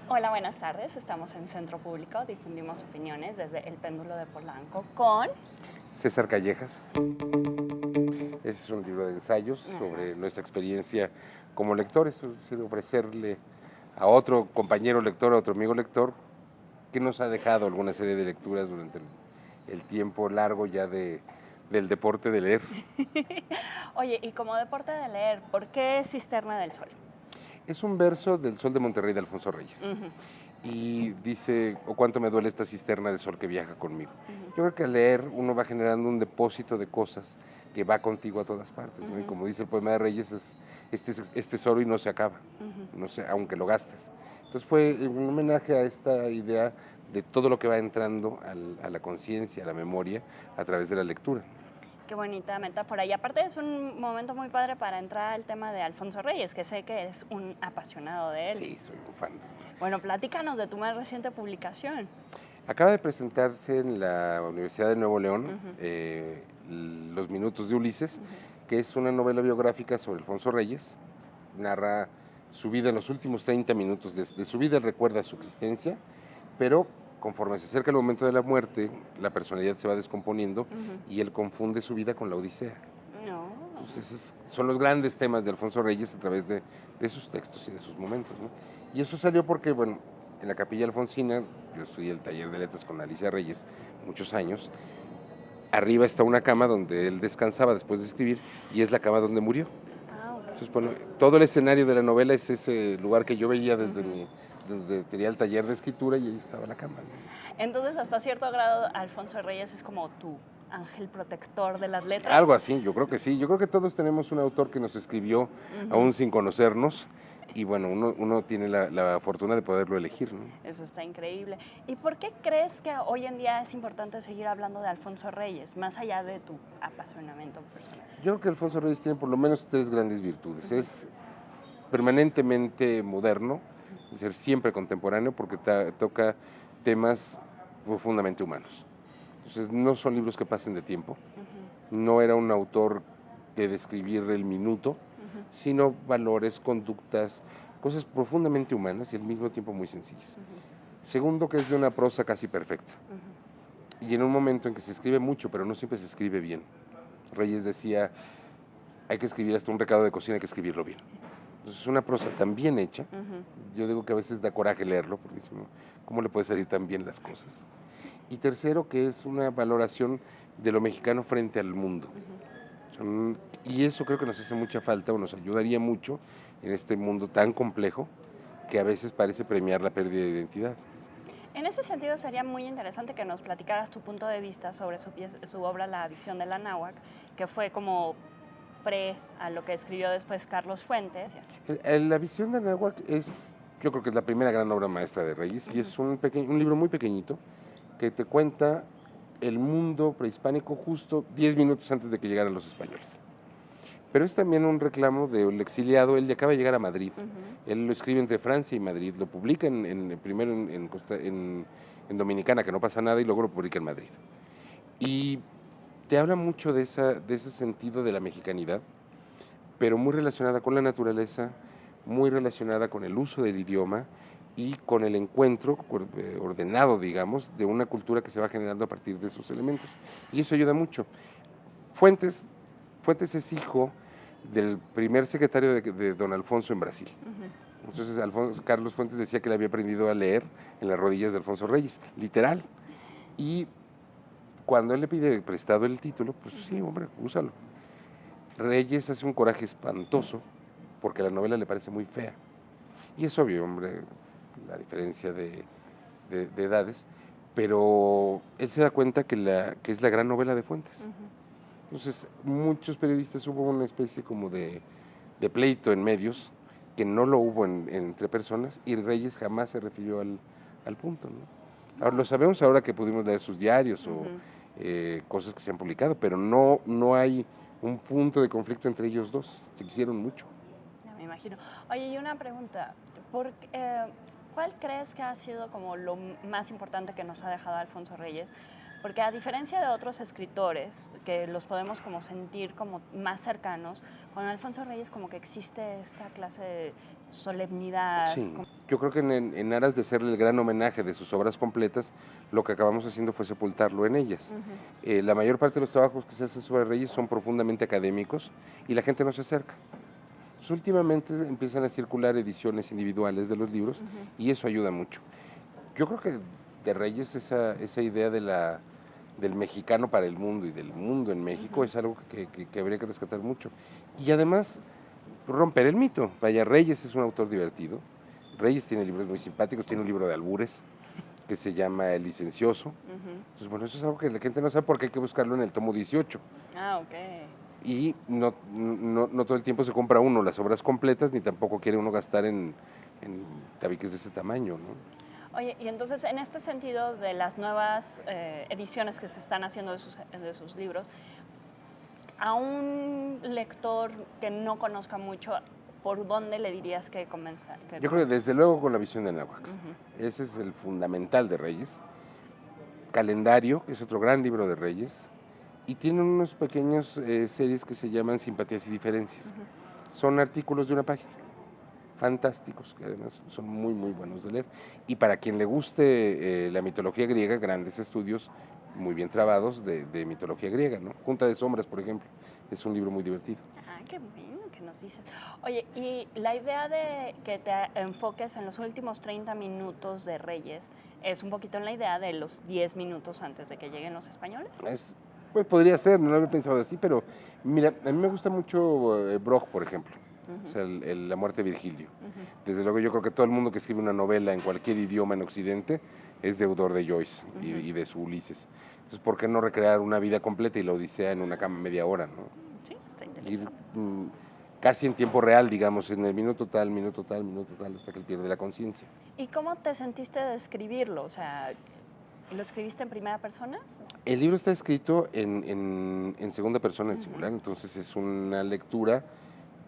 Hola, buenas tardes. Estamos en Centro Público. Difundimos opiniones desde El Péndulo de Polanco con... César Callejas. Ese es un libro de ensayos sobre nuestra experiencia como lectores, es decir, ofrecerle a otro compañero lector, a otro amigo lector, que nos ha dejado alguna serie de lecturas durante el tiempo largo ya del deporte de leer. Oye, y como deporte de leer, ¿por qué Cisterna del Sol? Es un verso del Sol de Monterrey de Alfonso Reyes. Y dice, o cuánto me duele esta cisterna de sol que viaja conmigo. Yo creo que al leer uno va generando un depósito de cosas que va contigo a todas partes, ¿no? Y como dice el poema de Reyes, es tesoro y no se acaba, no sé, aunque lo gastes. Entonces fue un homenaje a esta idea de todo lo que va entrando a la conciencia, a la memoria, a través de la lectura. Qué bonita metáfora. Y aparte es un momento muy padre para entrar al tema de Alfonso Reyes, que sé que es un apasionado de él. Sí, soy un fan. Bueno, platícanos de tu más reciente publicación. Acaba de presentarse en la Universidad de Nuevo León Los Minutos de Ulises, que es una novela biográfica sobre Alfonso Reyes. Narra su vida en los últimos 30 minutos de su vida, recuerda su existencia, pero conforme se acerca el momento de la muerte, la personalidad se va descomponiendo y él confunde su vida con la Odisea. No. Entonces son los grandes temas de Alfonso Reyes a través de sus textos y de sus momentos, ¿no? Y eso salió porque, bueno, en la Capilla Alfonsina, yo estudié el taller de letras con Alicia Reyes muchos años, arriba está una cama donde él descansaba después de escribir y es la cama donde murió. Okay. Entonces, bueno, todo el escenario de la novela es ese lugar que yo veía desde donde tenía el taller de escritura y ahí estaba la cama, ¿no? Entonces, hasta cierto grado, Alfonso Reyes es como tu ángel protector de las letras. Algo así, yo creo que sí. Yo creo que todos tenemos un autor que nos escribió aún sin conocernos y bueno, uno tiene la fortuna de poderlo elegir, ¿no? Eso está increíble. ¿Y por qué crees que hoy en día es importante seguir hablando de Alfonso Reyes, más allá de tu apasionamiento personal? Yo creo que Alfonso Reyes tiene por lo menos tres grandes virtudes. Es permanentemente moderno, es decir, siempre contemporáneo, porque toca temas profundamente humanos. Entonces, no son libros que pasen de tiempo. No era un autor de describir el minuto, sino valores, conductas, cosas profundamente humanas y al mismo tiempo muy sencillas. Segundo, que es de una prosa casi perfecta. Y en un momento en que se escribe mucho, pero no siempre se escribe bien. Reyes decía, hay que escribir hasta un recado de cocina, hay que escribirlo bien. Entonces es una prosa tan bien hecha, yo digo que a veces da coraje leerlo, porque dice, ¿cómo le puede salir tan bien las cosas? Y tercero, que es una valoración de lo mexicano frente al mundo. Y eso creo que nos hace mucha falta o nos ayudaría mucho en este mundo tan complejo que a veces parece premiar la pérdida de identidad. En ese sentido, sería muy interesante que nos platicaras tu punto de vista sobre su obra La visión de la náhuatl, que fue como pre a lo que escribió después Carlos Fuentes. La visión de náhuatl es, yo creo que es la primera gran obra maestra de Reyes y es un libro muy pequeñito que te cuenta el mundo prehispánico justo 10 minutos antes de que llegaran los españoles. Pero es también un reclamo del exiliado, él ya acaba de llegar a Madrid, él lo escribe entre Francia y Madrid, lo publica primero en Dominicana, que no pasa nada, y luego lo publica en Madrid. Y te habla mucho de ese sentido de la mexicanidad, pero muy relacionada con la naturaleza, muy relacionada con el uso del idioma y con el encuentro ordenado, digamos, de una cultura que se va generando a partir de esos elementos. Y eso ayuda mucho. Fuentes es hijo del primer secretario de don Alfonso en Brasil. Entonces Carlos Fuentes decía que le había aprendido a leer en las rodillas de Alfonso Reyes, literal. Y cuando él le pide prestado el título, pues sí, hombre, úsalo. Reyes hace un coraje espantoso porque la novela le parece muy fea. Y es obvio, hombre, la diferencia de edades, pero él se da cuenta que es la gran novela de Fuentes. Entonces, muchos periodistas hubo una especie como de pleito en medios que no lo hubo entre personas y Reyes jamás se refirió al punto, ¿no? Ahora, lo sabemos ahora que pudimos leer sus diarios o cosas que se han publicado, pero no hay un punto de conflicto entre ellos dos. Se quisieron mucho. Ya me imagino. Oye, y una pregunta. ¿Cuál crees que ha sido como lo más importante que nos ha dejado Alfonso Reyes Porque a diferencia de otros escritores, que los podemos como sentir como más cercanos, con Alfonso Reyes como que existe esta clase de solemnidad. Sí, yo creo que en aras de hacerle el gran homenaje de sus obras completas, lo que acabamos haciendo fue sepultarlo en ellas. La mayor parte de los trabajos que se hacen sobre Reyes son profundamente académicos y la gente no se acerca. Pues últimamente empiezan a circular ediciones individuales de los libros y eso ayuda mucho. Yo creo que de Reyes esa idea del mexicano para el mundo y del mundo en México es algo que habría que rescatar mucho. Y además romper el mito. Vaya, Reyes es un autor divertido. Reyes tiene libros muy simpáticos, tiene un libro de albures que se llama El Licencioso. Entonces, bueno, eso es algo que la gente no sabe porque hay que buscarlo en el tomo 18. Ah, ok. Y no todo el tiempo se compra uno las obras completas, ni tampoco quiere uno gastar en tabiques de ese tamaño, ¿no? Oye, y entonces en este sentido de las nuevas ediciones que se están haciendo de sus libros, a un lector que no conozca mucho, ¿por dónde le dirías que comenzar? Yo creo que desde luego con la visión de Anáhuac. Ese es el fundamental de Reyes. Calendario, que es otro gran libro de Reyes. Y tienen unos pequeños series que se llaman Simpatías y Diferencias. Son artículos de una página, fantásticos, que además son muy, muy buenos de leer. Y para quien le guste la mitología griega, grandes estudios muy bien trabados de mitología griega, ¿no? Junta de Sombras, por ejemplo, es un libro muy divertido. Ah, qué bueno que nos dices. Oye, y la idea de que te enfoques en los últimos 30 minutos de Reyes es un poquito en la idea de los 10 minutos antes de que lleguen los españoles. Pues podría ser, no lo había pensado así, pero mira, a mí me gusta mucho Broch, por ejemplo, o sea, La muerte de Virgilio. Desde luego yo creo que todo el mundo que escribe una novela en cualquier idioma en Occidente es deudor de Joyce y de su Ulises. Entonces, ¿por qué no recrear una vida completa y la Odisea en una media hora, no? Sí, está interesante. Ir casi en tiempo real, digamos, en el minuto tal, hasta que él pierde la conciencia. ¿Y cómo te sentiste de escribirlo? O sea, ¿lo escribiste en primera persona? El libro está escrito en segunda persona, en singular, entonces es una lectura,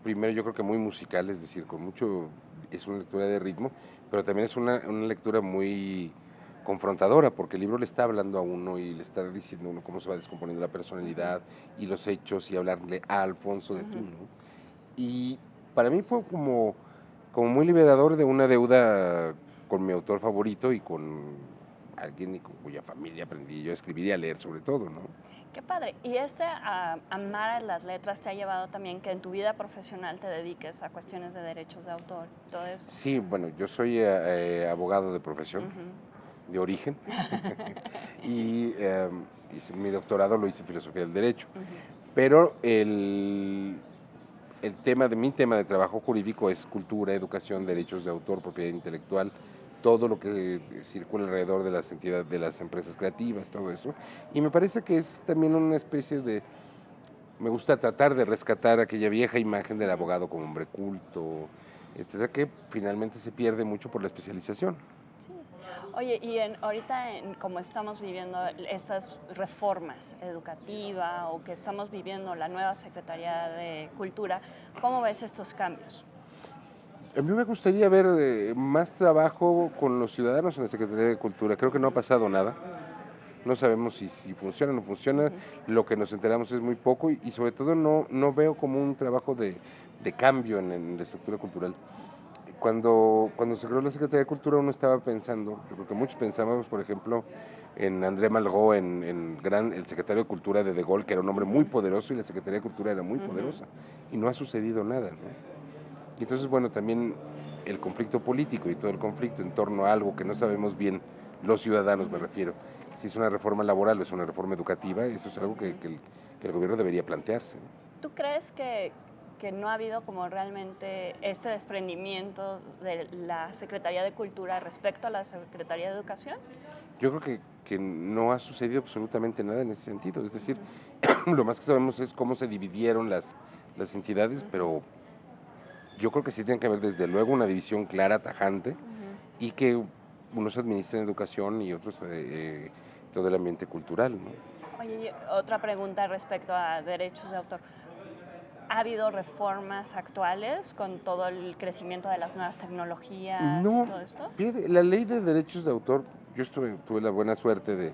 primero yo creo que muy musical, es decir, es una lectura de ritmo, pero también es una lectura muy confrontadora, porque el libro le está hablando a uno y le está diciendo a uno cómo se va descomponiendo la personalidad y los hechos y hablarle a Alfonso de tú, ¿no? Y para mí fue como muy liberador de una deuda con mi autor favorito y con alguien con cuya familia aprendí yo a escribir y a leer sobre todo, ¿no? Qué padre. ¿Y amar a las letras te ha llevado también que en tu vida profesional te dediques a cuestiones de derechos de autor, todo eso? Sí, bueno, yo soy abogado de profesión, de origen, y mi doctorado lo hice en filosofía del derecho, pero mi tema de trabajo jurídico es cultura, educación, derechos de autor, propiedad intelectual, todo lo que circula alrededor de las entidades, de las empresas creativas, todo eso. Y me parece que es también una especie me gusta tratar de rescatar aquella vieja imagen del abogado como hombre culto, etcétera, que finalmente se pierde mucho por la especialización. Oye, y ahorita como estamos viviendo estas reformas educativas o que estamos viviendo la nueva Secretaría de Cultura, ¿cómo ves estos cambios? A mí me gustaría ver más trabajo con los ciudadanos en la Secretaría de Cultura. Creo que no ha pasado nada. No sabemos si funciona o no funciona. Lo que nos enteramos es muy poco y sobre todo no veo como un trabajo de cambio en la estructura cultural. Cuando se creó la Secretaría de Cultura uno estaba pensando, yo creo que muchos pensábamos, por ejemplo, en André Malraux, el secretario de Cultura de Gaulle, que era un hombre muy poderoso y la Secretaría de Cultura era muy poderosa. Y no ha sucedido nada, ¿no? Y entonces, bueno, también el conflicto político y todo el conflicto en torno a algo que no sabemos bien, los ciudadanos me refiero, si es una reforma laboral o es una reforma educativa, eso es algo que el gobierno debería plantearse, ¿no? ¿Tú crees que no ha habido como realmente este desprendimiento de la Secretaría de Cultura respecto a la Secretaría de Educación? Yo creo que no ha sucedido absolutamente nada en ese sentido, es decir, lo más que sabemos es cómo se dividieron las entidades, pero yo creo que sí tiene que haber desde luego una división clara, tajante, y que unos administren educación y otros todo el ambiente cultural, ¿no? Oye, y otra pregunta respecto a derechos de autor. ¿Ha habido reformas actuales con todo el crecimiento de las nuevas tecnologías y todo esto? Fíjate, la ley de derechos de autor, yo tuve la buena suerte de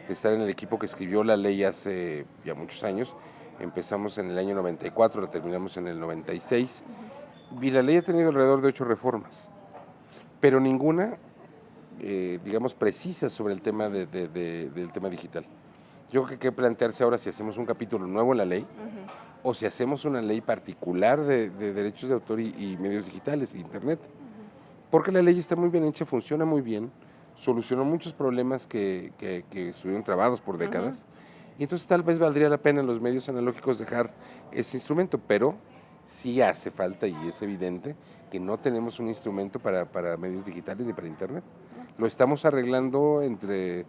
de estar en el equipo que escribió la ley hace ya muchos años. Empezamos en el año 94, la terminamos en el 96. Y la ley ha tenido alrededor de 8 reformas, pero ninguna, digamos, precisa sobre el tema del tema digital. Yo creo que hay que plantearse ahora si hacemos un capítulo nuevo en la ley o si hacemos una ley particular de derechos de autor y medios digitales e internet. Porque la ley está muy bien hecha, funciona muy bien, solucionó muchos problemas que estuvieron trabados por décadas. Y entonces tal vez valdría la pena en los medios analógicos dejar ese instrumento, pero sí hace falta y es evidente que no tenemos un instrumento para medios digitales ni para internet. Lo estamos arreglando entre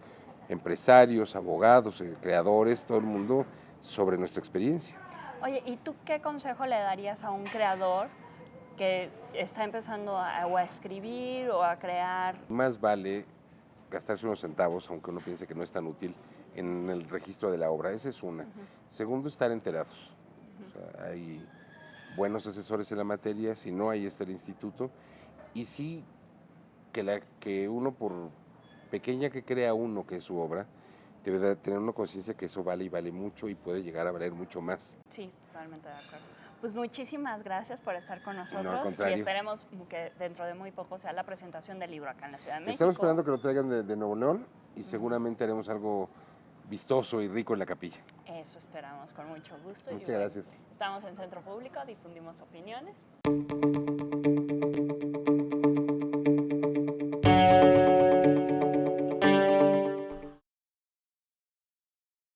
empresarios, abogados, creadores, todo el mundo sobre nuestra experiencia. Oye, ¿y tú qué consejo le darías a un creador que está empezando a escribir o a crear? Más vale gastarse unos centavos, aunque uno piense que no es tan útil, en el registro de la obra. Esa es una. Segundo, estar enterados. O sea, hay buenos asesores en la materia, si no, ahí está el instituto. Y sí, que uno, por pequeña que crea uno que es su obra, debe de tener una conciencia que eso vale y vale mucho y puede llegar a valer mucho más. Sí, totalmente de acuerdo. Pues muchísimas gracias por estar con nosotros No, al y contrario. esperemos que dentro de muy poco sea la presentación del libro acá en la Ciudad de México. Estamos esperando que lo traigan de Nuevo León y seguramente haremos algo vistoso y rico en la capilla. Eso esperamos con mucho gusto. Muchas gracias. Estamos en Centro Público, difundimos opiniones.